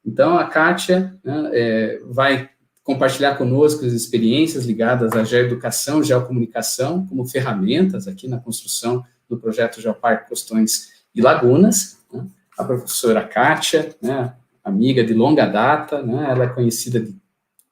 Então, a Kátia, né, vai compartilhar conosco as experiências ligadas à geoeducação, geocomunicação, como ferramentas aqui na construção do projeto Geoparque Costões e Lagunas, né? A professora Kátia, né, amiga de longa data, né, ela é conhecida de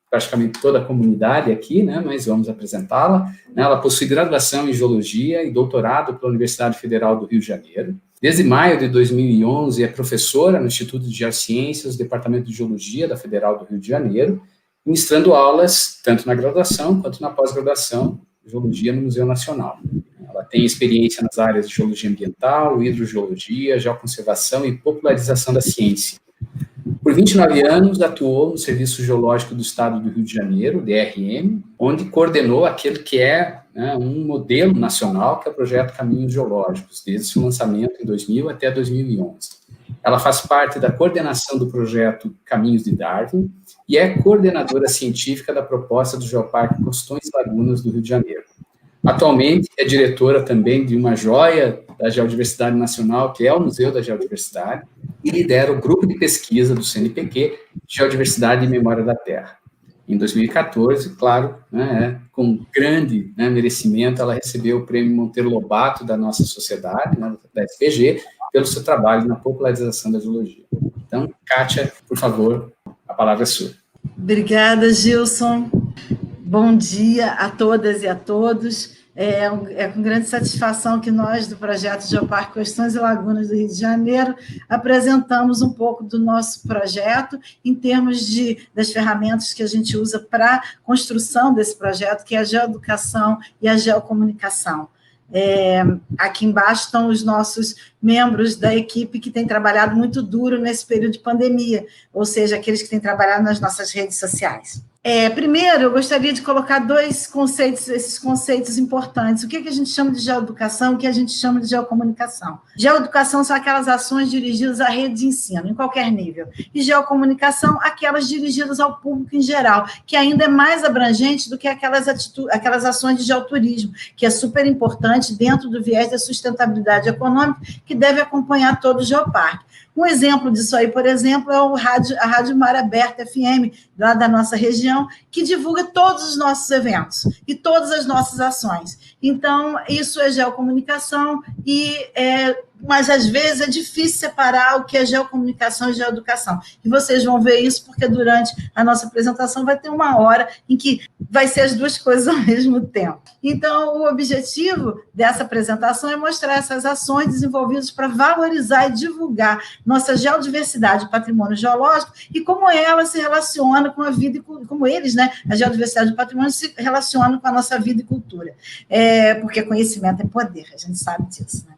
praticamente toda a comunidade aqui, né, mas vamos apresentá-la. Né, ela possui graduação em Geologia e doutorado pela Universidade Federal do Rio de Janeiro. Desde maio de 2011 é professora no Instituto de Geociências, Departamento de Geologia da Federal do Rio de Janeiro, ministrando aulas tanto na graduação quanto na pós-graduação de Geologia no Museu Nacional. Ela tem experiência nas áreas de Geologia Ambiental, Hidrogeologia, Geoconservação e Popularização da Ciência. Por 29 anos, atuou no Serviço Geológico do Estado do Rio de Janeiro, DRM, onde coordenou aquele que é, né, um modelo nacional, que é o Projeto Caminhos Geológicos, desde seu lançamento em 2000 até 2011. Ela faz parte da coordenação do projeto Caminhos de Darwin e é coordenadora científica da proposta do Geoparque Costões e Lagunas do Rio de Janeiro. Atualmente, é diretora também de uma joia da Geodiversidade Nacional, que é o Museu da Geodiversidade, e lidera o grupo de pesquisa do CNPq, Geodiversidade e Memória da Terra. Em 2014, claro, né, com grande, né, merecimento, ela recebeu o Prêmio Monteiro Lobato da nossa sociedade, né, da SPG, pelo seu trabalho na popularização da geologia. Então, Kátia, por favor, a palavra é sua. Obrigada, Gilson. Bom dia a todas e a todos. É com grande satisfação que nós, do projeto Geoparque Costões e Lagunas do Rio de Janeiro, apresentamos um pouco do nosso projeto em termos das ferramentas que a gente usa para a construção desse projeto, que é a geoeducação e a geocomunicação. Aqui embaixo estão os nossos membros da equipe que têm trabalhado muito duro nesse período de pandemia, ou seja, aqueles que têm trabalhado nas nossas redes sociais. Primeiro, eu gostaria de colocar esses conceitos importantes. O que a gente chama de geoeducação e o que a gente chama de geocomunicação? Geoeducação são aquelas ações dirigidas à rede de ensino, em qualquer nível. E geocomunicação, aquelas dirigidas ao público em geral, que ainda é mais abrangente do que aquelas ações de geoturismo, que é super importante dentro do viés da sustentabilidade econômica, que deve acompanhar todo o geoparque. Um exemplo disso aí, por exemplo, é a Rádio Mar Aberta FM, lá da nossa região, que divulga todos os nossos eventos e todas as nossas ações. Então, isso é geocomunicação, mas às vezes é difícil separar o que é geocomunicação e geoeducação. E vocês vão ver isso porque durante a nossa apresentação vai ter uma hora em que vai ser as duas coisas ao mesmo tempo. Então, o objetivo dessa apresentação é mostrar essas ações desenvolvidas para valorizar e divulgar nossa geodiversidade e patrimônio geológico e como ela se relaciona com a vida, como eles, né, a geodiversidade e o patrimônio se relacionam com a nossa vida e cultura. Porque conhecimento é poder, a gente sabe disso, né?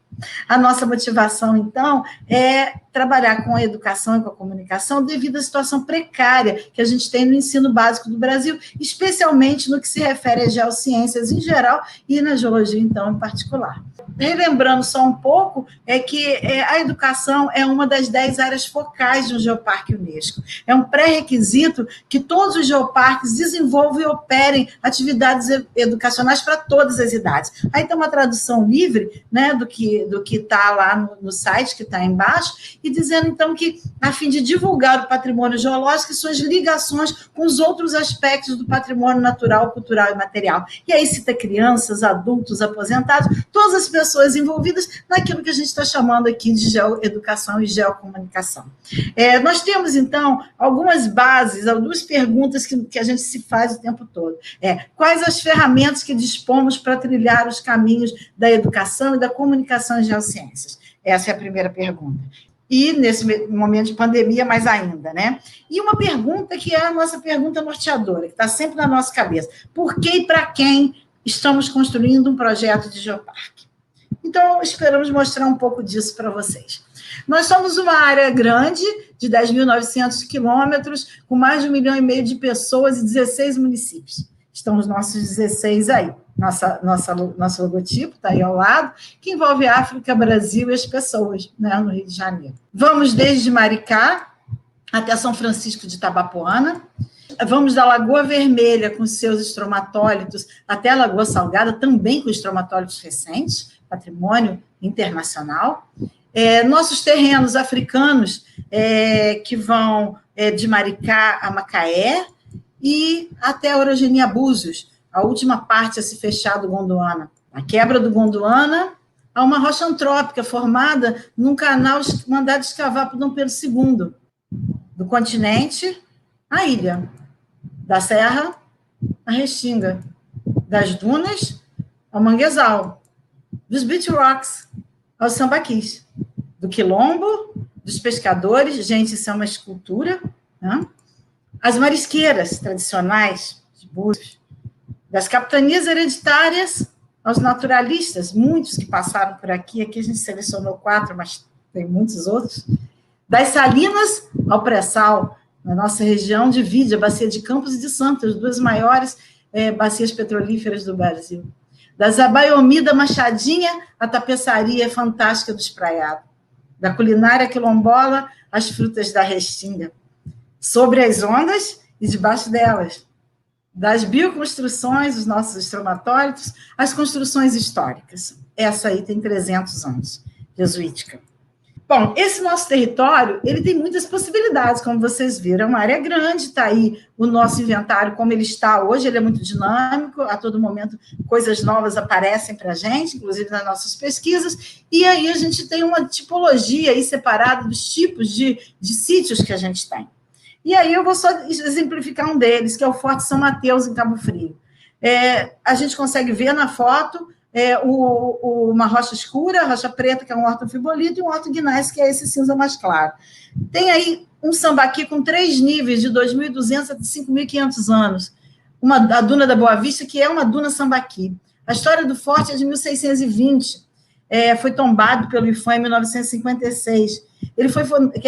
A nossa motivação, então, é trabalhar com a educação e com a comunicação devido à situação precária que a gente tem no ensino básico do Brasil, especialmente no que se refere às geociências em geral e na geologia, então, em particular. Relembrando só um pouco, a educação é uma das 10 áreas focais de um geoparque Unesco. É um pré-requisito que todos os geoparques desenvolvam e operem atividades educacionais para todas as idades. Aí tem uma tradução livre, né, do que está lá no site, que está embaixo, e dizendo, então, que a fim de divulgar o patrimônio geológico e suas ligações com os outros aspectos do patrimônio natural, cultural e material. E aí cita crianças, adultos, aposentados, todas as pessoas envolvidas naquilo que a gente está chamando aqui de geoeducação e geocomunicação. Nós temos, então, algumas bases, algumas perguntas que a gente se faz o tempo todo. Quais as ferramentas que dispomos para trilhar os caminhos da educação e da comunicação em geociências? Essa é a primeira pergunta. E nesse momento de pandemia, mais ainda, né? E uma pergunta que é a nossa pergunta norteadora, que está sempre na nossa cabeça. Por que e para quem estamos construindo um projeto de geoparque? Então, esperamos mostrar um pouco disso para vocês. Nós somos uma área grande, de 10.900 quilômetros, com mais de 1,5 milhão de pessoas e 16 municípios. Estão os nossos 16 aí. Nosso logotipo está aí ao lado, que envolve África, Brasil e as pessoas, né, no Rio de Janeiro. Vamos desde Maricá até São Francisco de Itabapoana. Vamos da Lagoa Vermelha, com seus estromatólitos, até a Lagoa Salgada, também com estromatólitos recentes, patrimônio internacional. Nossos terrenos africanos, que vão de Maricá a Macaé e até Orogenia Búzios, a última parte a se fechar do Gondwana. A quebra do Gondwana, há uma rocha antrópica formada num canal mandado escavar por Dom Pedro II, do continente à ilha, da serra à restinga, das dunas ao manguezal, dos beach rocks aos sambaquis, do quilombo, dos pescadores, gente, isso é uma escultura, né? As marisqueiras tradicionais, de Búzios, das capitanias hereditárias aos naturalistas, muitos que passaram por aqui a gente selecionou 4, mas tem muitos outros, das Salinas ao Pré-Sal, na nossa região divide a Bacia de Campos e de Santos, as 2 maiores bacias petrolíferas do Brasil. Da Zabaiomi, da Machadinha, a tapeçaria fantástica do Espraiado. Da culinária quilombola, as frutas da restinga. Sobre as ondas e debaixo delas. Das bioconstruções, os nossos estromatólitos, as construções históricas. Essa aí tem 300 anos, jesuítica. Bom, esse nosso território, ele tem muitas possibilidades, como vocês viram, é uma área grande, está aí o nosso inventário como ele está hoje, ele é muito dinâmico, a todo momento coisas novas aparecem para a gente, inclusive nas nossas pesquisas, e aí a gente tem uma tipologia aí separada dos tipos de sítios que a gente tem. E aí eu vou só exemplificar um deles, que é o Forte São Mateus, em Cabo Frio. A gente consegue ver na foto uma rocha escura, a rocha preta, que é um ortofibolito, e um ortogneiss, que é esse cinza mais claro. Tem aí um sambaqui com 3 níveis, de 2.200 a 5.500 anos. A duna da Boa Vista, que é uma duna sambaqui. A história do forte é de 1620. Foi tombado pelo IFAM em 1956. Ele foi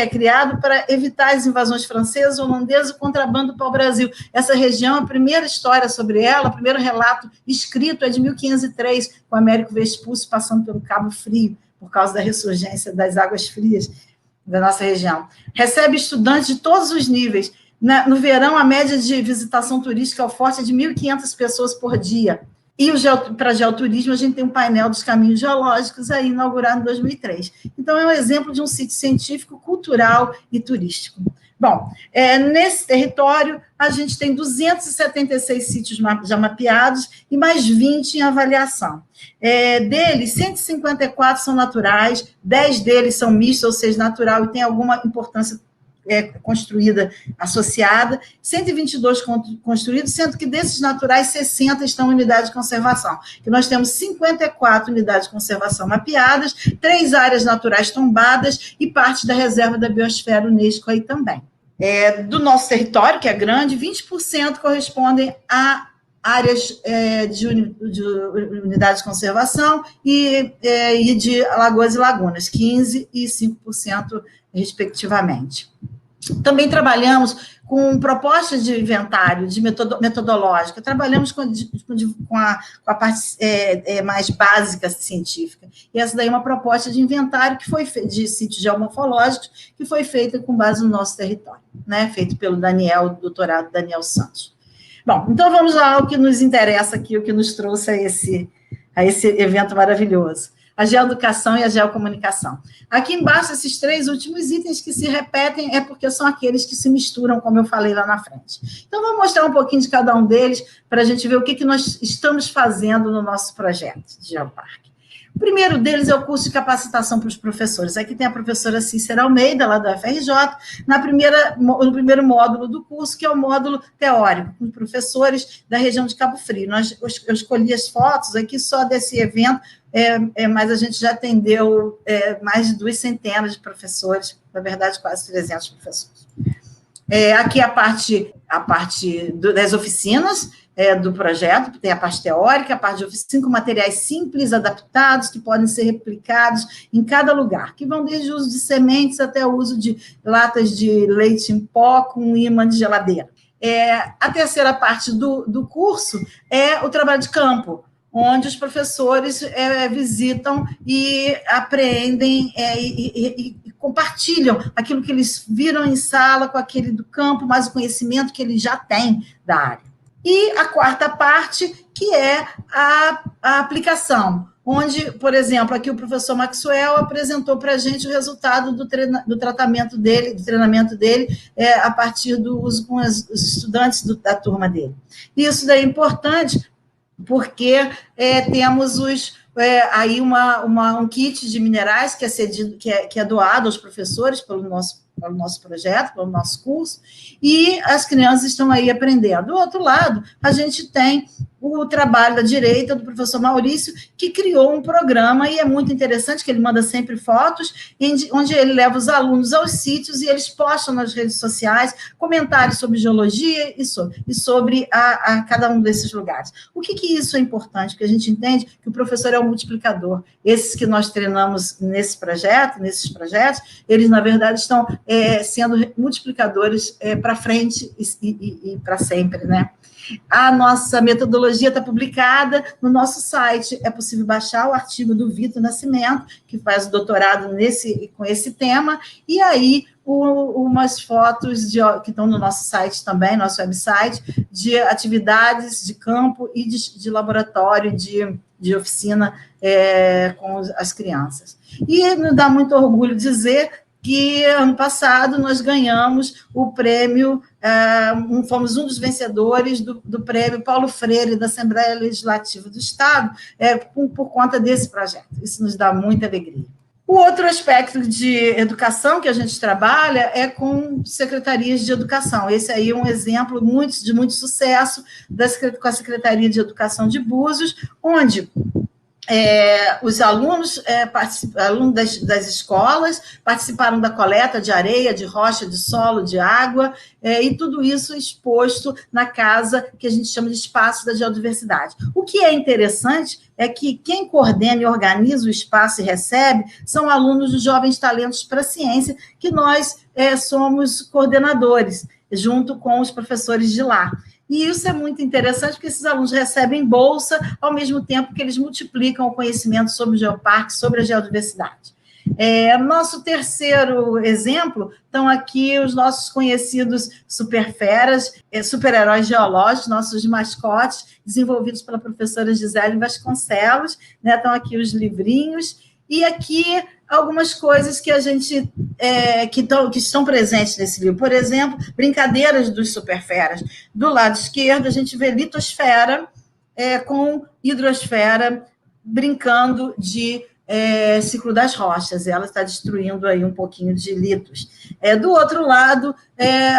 criado para evitar as invasões francesas, holandesas e o contrabando para o Brasil. Essa região, a primeira história sobre ela, o primeiro relato escrito é de 1503, com Américo Vespucci passando pelo Cabo Frio, por causa da ressurgência das águas frias da nossa região. Recebe estudantes de todos os níveis. No verão, a média de visitação turística ao forte é de 1.500 pessoas por dia. E para geoturismo, a gente tem um painel dos caminhos geológicos aí inaugurado em 2003. Então, é um exemplo de um sítio científico, cultural e turístico. Bom, nesse território, a gente tem 276 sítios já mapeados e mais 20 em avaliação. Deles, 154 são naturais, 10 deles são mistos, ou seja, natural, e tem alguma importância construída associada, 122 construídos, sendo que desses naturais, 60 estão em unidade de conservação. Que nós temos 54 unidades de conservação mapeadas, 3 áreas naturais tombadas e parte da reserva da biosfera Unesco aí também. Do nosso território, que é grande, 20% correspondem a áreas de unidade de conservação e de lagoas e lagunas, 15% e 5%, respectivamente. Também trabalhamos com propostas de inventário, de metodológica, trabalhamos com a parte mais básica científica. E essa daí é uma proposta de inventário que foi de sítios geomorfológicos, que foi feita com base no nosso território, né? Feito pelo doutorado Daniel Santos. Bom, então vamos lá ao que nos interessa aqui, o que nos trouxe a esse evento maravilhoso. A geoeducação e a geocomunicação. Aqui embaixo, esses 3 últimos itens que se repetem é porque são aqueles que se misturam, como eu falei lá na frente. Então, vou mostrar um pouquinho de cada um deles para a gente ver o que nós estamos fazendo no nosso projeto de Geoparque. O primeiro deles é o curso de capacitação para os professores. Aqui tem a professora Cícera Almeida, lá da FRJ, no primeiro módulo do curso, que é o módulo teórico, com professores da região de Cabo Frio. Eu escolhi as fotos aqui só desse evento, mas a gente já atendeu mais de 200 de professores, na verdade, quase 300 professores. Aqui a parte das oficinas, do projeto, tem a parte teórica, a parte de oficina com materiais simples, adaptados, que podem ser replicados em cada lugar, que vão desde o uso de sementes até o uso de latas de leite em pó com imã de geladeira. A terceira parte do curso é o trabalho de campo, onde os professores visitam e aprendem e compartilham aquilo que eles viram em sala com aquele do campo, mais o conhecimento que eles já têm da área. E a quarta parte, que é a aplicação, onde, por exemplo, aqui o professor Maxwell apresentou para a gente o resultado do tratamento dele, do treinamento dele, a partir do uso com os estudantes da turma dele. Isso daí é importante, porque temos aí um kit de minerais que é cedido, que é doado aos professores pelo nosso projeto, pelo nosso curso, e as crianças estão aí aprendendo. Do outro lado, a gente tem o trabalho da direita do professor Maurício, que criou um programa, e é muito interessante, que ele manda sempre fotos, onde ele leva os alunos aos sítios, e eles postam nas redes sociais comentários sobre geologia e sobre a cada um desses lugares. O que isso é importante? Porque a gente entende que o professor é um multiplicador. Esses que nós treinamos nesses projetos, eles, na verdade, estão sendo multiplicadores para frente e para sempre, né? A nossa metodologia está publicada no nosso site. É possível baixar o artigo do Vitor Nascimento, que faz o doutorado com esse tema, e aí umas fotos que estão no nosso site também, nosso website, de atividades de campo e de laboratório, de oficina com as crianças. E nos dá muito orgulho dizer que ano passado nós ganhamos o prêmio, fomos um dos vencedores do prêmio Paulo Freire, da Assembleia Legislativa do Estado, por conta desse projeto. Isso nos dá muita alegria. O outro aspecto de educação que a gente trabalha é com secretarias de educação. Esse aí é um exemplo de muito sucesso com a Secretaria de Educação de Búzios, onde os alunos das escolas participaram da coleta de areia, de rocha, de solo, de água, e tudo isso exposto na casa que a gente chama de Espaço da Geodiversidade. O que é interessante é que quem coordena e organiza o espaço e recebe são alunos dos Jovens Talentos para a Ciência, que nós somos coordenadores, junto com os professores de lá. E isso é muito interessante, porque esses alunos recebem bolsa, ao mesmo tempo que eles multiplicam o conhecimento sobre o geoparque, sobre a geodiversidade. Nosso terceiro exemplo, estão aqui os nossos conhecidos superferas, super-heróis geológicos, nossos mascotes, desenvolvidos pela professora Gisele Vasconcelos, né? Estão aqui os livrinhos, e aqui algumas coisas que a gente que estão presentes nesse livro. Por exemplo, brincadeiras dos superferas. Do lado esquerdo, a gente vê litosfera com hidrosfera brincando de ciclo das rochas. Ela está destruindo aí um pouquinho de litos. Do outro lado,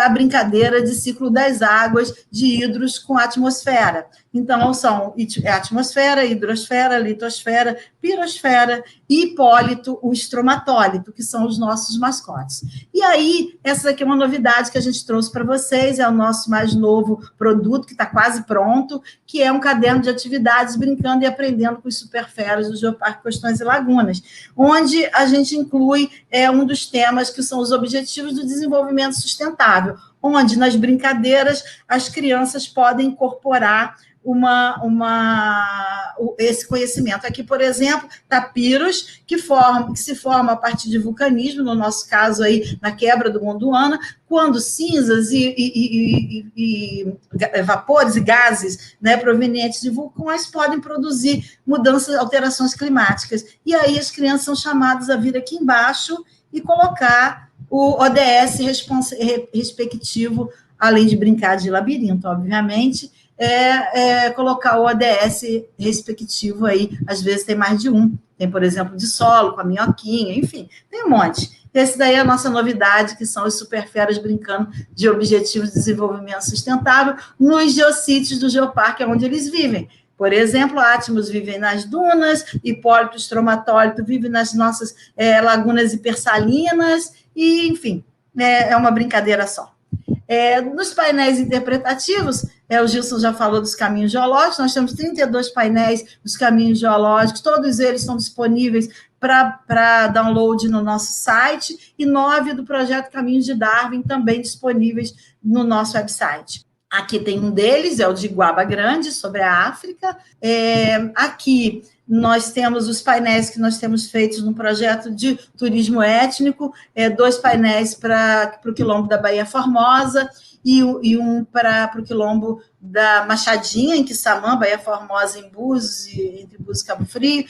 a brincadeira de ciclo das águas de hidros com atmosfera. Então, são atmosfera, hidrosfera, litosfera, pirosfera e hipólito, o estromatólito, que são os nossos mascotes. E aí, essa aqui é uma novidade que a gente trouxe para vocês, é o nosso mais novo produto, que está quase pronto, que é um caderno de atividades brincando e aprendendo com os superferas do Geoparque Costões e Lagunas, onde a gente inclui um dos temas que são os Objetivos do Desenvolvimento Sustentável, onde nas brincadeiras as crianças podem incorporar esse conhecimento. Aqui, por exemplo, tapiros, que se forma a partir de vulcanismo, no nosso caso aí, na quebra do Gondwana, quando cinzas e vapores e gases, né, provenientes de vulcões podem produzir mudanças, alterações climáticas. E aí as crianças são chamadas a vir aqui embaixo e colocar o ODS respectivo, além de brincar de labirinto, obviamente, colocar o ODS respectivo aí, às vezes tem mais de um, tem, por exemplo, de solo, com a minhoquinha, enfim, tem um monte. Esse daí é a nossa novidade, que são os superferas brincando de Objetivos de Desenvolvimento Sustentável nos geossítios do Geoparque, onde eles vivem. Por exemplo, Atmos vivem nas dunas, Hipólito, Estromatólito vive nas nossas lagunas hipersalinas, e, enfim, é uma brincadeira só. Nos painéis interpretativos, o Gilson já falou dos caminhos geológicos, nós temos 32 painéis dos caminhos geológicos, todos eles estão disponíveis para download no nosso site, e 9 do projeto Caminhos de Darwin também disponíveis no nosso website. Aqui tem um deles, é o de Guaba Grande, sobre a África. Aqui nós temos os painéis que nós temos feitos no projeto de turismo étnico, 2 painéis para o Quilombo da Baía Formosa, e um para o quilombo da Machadinha, em Quissamã, Baía Formosa, em Búzios, entre Búzios e Cabo Frio,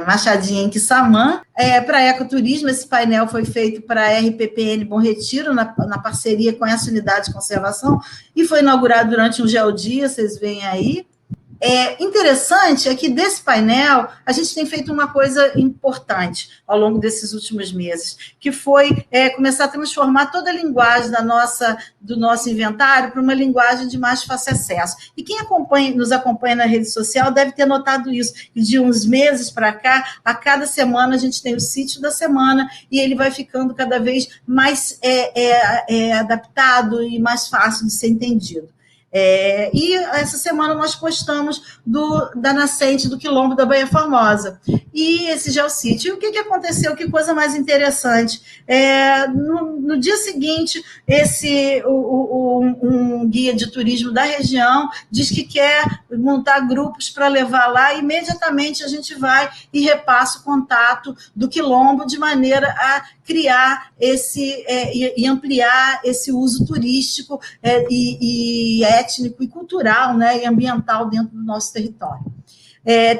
Machadinha, em Quissamã. Para ecoturismo, esse painel foi feito para a RPPN Bom Retiro, na parceria com essa unidade de conservação, e foi inaugurado durante um geodia, vocês veem aí. Interessante é que desse painel a gente tem feito uma coisa importante ao longo desses últimos meses, que foi começar a transformar toda a linguagem do nosso inventário para uma linguagem de mais fácil acesso. E quem nos acompanha na rede social deve ter notado isso, que de uns meses para cá, a cada semana a gente tem o sítio da semana e ele vai ficando cada vez mais adaptado e mais fácil de ser entendido. E essa semana nós postamos da nascente do quilombo da Baía Formosa. E esse geossítio. E o que aconteceu? Que coisa mais interessante. No dia seguinte, um guia de turismo da região diz que quer montar grupos para levar lá, e imediatamente a gente vai e repassa o contato do quilombo de maneira a criar e ampliar esse uso turístico e étnico e cultural, né, e ambiental dentro do nosso território.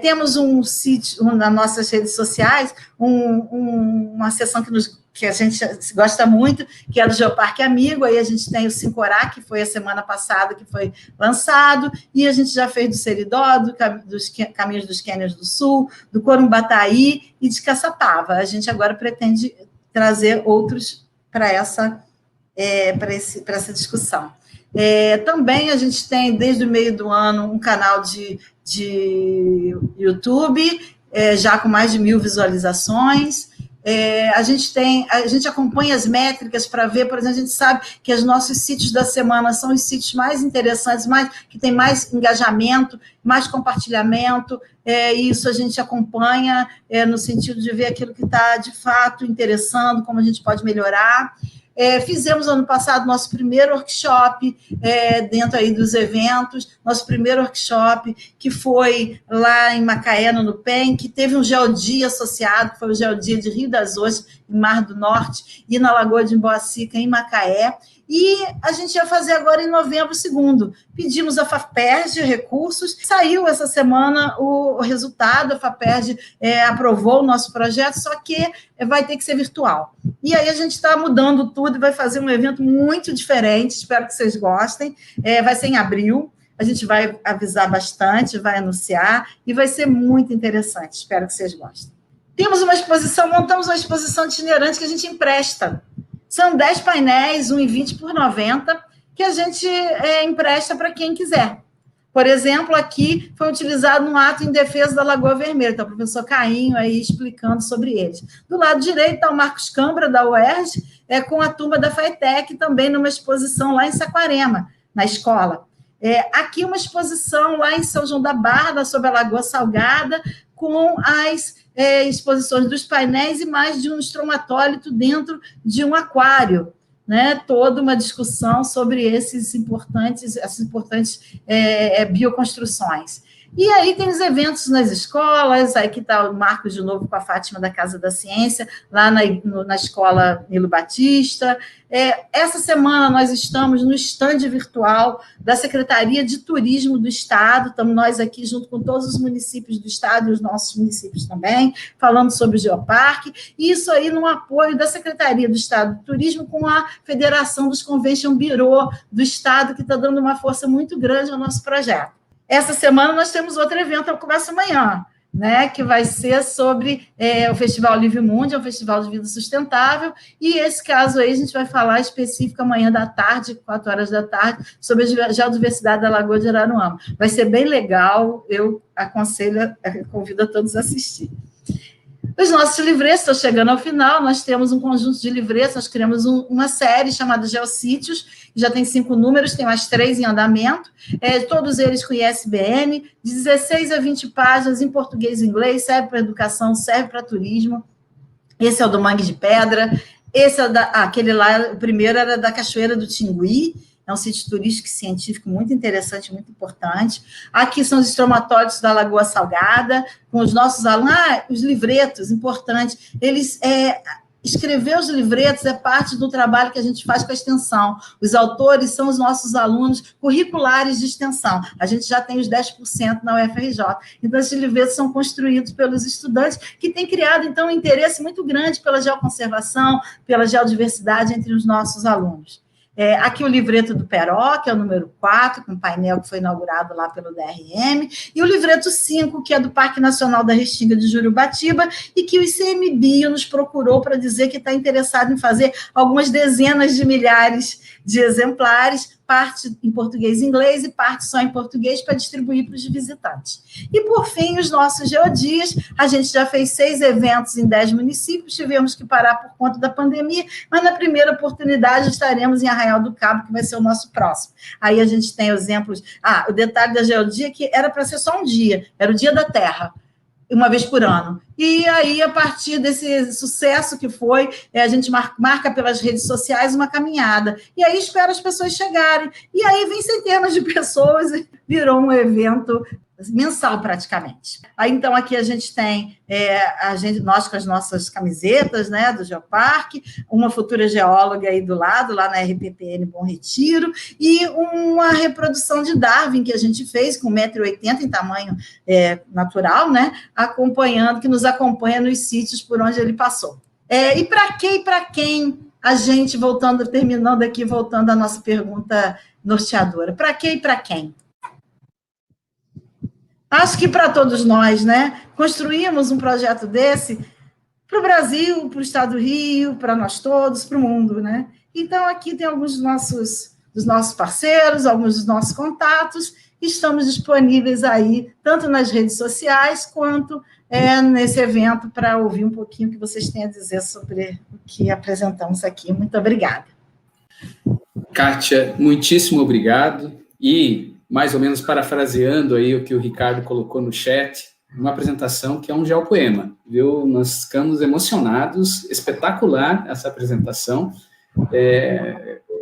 Temos um sítio nas nossas redes sociais, uma seção que a gente gosta muito, que é do Geoparque Amigo. Aí a gente tem o Sincorá, que foi a semana passada que foi lançado, e a gente já fez do Seridó, dos Caminhos dos Cânions do Sul, do Corumbataí e de Caçapava. A gente agora pretende trazer outros para essa discussão. Também a gente tem, desde o meio do ano, um canal de YouTube, já com mais de 1.000 visualizações. A gente acompanha as métricas para ver, por exemplo, a gente sabe que os nossos sítios da semana são os sítios mais interessantes, que tem mais engajamento, mais compartilhamento, e isso a gente acompanha no sentido de ver aquilo que está, de fato, interessando, como a gente pode melhorar. Fizemos, ano passado, nosso primeiro workshop dentro aí dos eventos, nosso primeiro workshop, que foi lá em Macaé, no Nupem, que teve um geodia associado, que foi o geodia de Rio das Ostras, em Mar do Norte, e na Lagoa de Emboacica, em Macaé. E a gente ia fazer agora em novembro 2º. Pedimos a FAPERJ recursos, saiu essa semana o resultado, a FAPERJ aprovou o nosso projeto, só que vai ter que ser virtual. E aí a gente está mudando tudo e vai fazer um evento muito diferente, espero que vocês gostem. Vai ser em abril, a gente vai avisar bastante, vai anunciar, e vai ser muito interessante, espero que vocês gostem. Montamos uma exposição itinerante que a gente empresta. São 10 painéis, 1,20 por 90, que a gente empresta para quem quiser. Por exemplo, aqui foi utilizado um ato em defesa da Lagoa Vermelha, está o professor Cainho aí explicando sobre eles. Do lado direito está o Marcos Cambra, da UERJ, com a turma da FATEC, também numa exposição lá em Saquarema, na escola. Aqui uma exposição lá em São João da Barra, sobre a Lagoa Salgada, com as exposições dos painéis e mais de um estromatólito dentro de um aquário, né? Toda uma discussão sobre essas importantes bioconstruções. E aí tem os eventos nas escolas, aí que está o Marcos de novo com a Fátima da Casa da Ciência, lá na escola Nilo Batista. Essa semana nós estamos no estande virtual da Secretaria de Turismo do Estado, estamos nós aqui junto com todos os municípios do Estado e os nossos municípios também, falando sobre o Geoparque, e isso aí no apoio da Secretaria do Estado de Turismo com a Federação dos Convention Bureau do Estado, que está dando uma força muito grande ao nosso projeto. Essa semana nós temos outro evento, eu começo amanhã, né, que vai ser sobre o Festival Livre Mundo, é um festival de vida sustentável, e esse caso aí a gente vai falar específico amanhã da tarde, 4 horas da tarde, sobre a geodiversidade da Lagoa de Araruama. Vai ser bem legal, eu convido a todos a assistir. Os nossos livretos estão chegando ao final, nós temos um conjunto de livretos, nós criamos uma série chamada Geossítios, já tem 5 números, tem mais 3 em andamento, todos eles com ISBN, de 16 a 20 páginas em português e inglês, serve para educação, serve para turismo. Esse é o do Mangue de Pedra, esse é aquele lá, o primeiro era da Cachoeira do Tingui, é um sítio turístico e científico muito interessante, muito importante. Aqui são os estromatólitos da Lagoa Salgada, com os nossos alunos. Os livretos, importantes. Eles escrever os livretos é parte do trabalho que a gente faz com a extensão. Os autores são os nossos alunos curriculares de extensão. A gente já tem os 10% na UFRJ. Então, esses livretos são construídos pelos estudantes que têm criado, então, um interesse muito grande pela geoconservação, pela geodiversidade entre os nossos alunos. Aqui o livreto do Peró, que é o número 4, com painel que foi inaugurado lá pelo DRM, e o livreto 5, que é do Parque Nacional da Restinga de Jurubatiba, e que o ICMBio nos procurou para dizer que está interessado em fazer algumas dezenas de milhares de exemplares, parte em português e inglês e parte só em português para distribuir para os visitantes. E, por fim, os nossos geodias, a gente já fez 6 eventos em 10 municípios, tivemos que parar por conta da pandemia, mas na primeira oportunidade estaremos em Arraial do Cabo, que vai ser o nosso próximo. Aí a gente tem exemplos, o detalhe da geodia que era para ser só um dia, era o Dia da Terra, uma vez por ano. E aí, a partir desse sucesso que foi, a gente marca pelas redes sociais uma caminhada. E aí, espera as pessoas chegarem. E aí, vem centenas de pessoas e virou um evento mensal, praticamente. Aí, então, aqui a gente tem nós com as nossas camisetas, né, do Geoparque, uma futura geóloga aí do lado, lá na RPPN Bom Retiro, e uma reprodução de Darwin que a gente fez com 1,80 m em tamanho natural, né, que nos acompanha nos sítios por onde ele passou. E para quem a gente, terminando aqui, voltando à nossa pergunta norteadora, para quê e para quem? Acho que para todos nós, né? Construímos um projeto desse para o Brasil, para o Estado do Rio, para nós todos, para o mundo, né? Então, aqui tem alguns dos nossos parceiros, alguns dos nossos contatos, estamos disponíveis aí, tanto nas redes sociais, quanto nesse evento, para ouvir um pouquinho o que vocês têm a dizer sobre o que apresentamos aqui. Muito obrigada. Kátia, muitíssimo obrigado. E, mais ou menos parafraseando aí o que o Ricardo colocou no chat, uma apresentação que é um geopoema, viu? Nós ficamos emocionados, espetacular essa apresentação.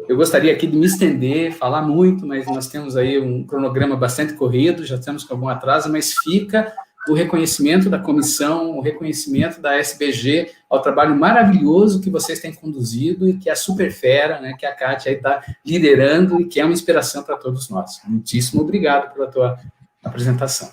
Eu gostaria aqui de me estender, falar muito, mas nós temos aí um cronograma bastante corrido, já estamos com algum atraso, mas fica o reconhecimento da comissão, o reconhecimento da SBG ao trabalho maravilhoso que vocês têm conduzido e que a Superfera, né, que a Kátia está liderando e que é uma inspiração para todos nós. Muitíssimo obrigado pela tua apresentação.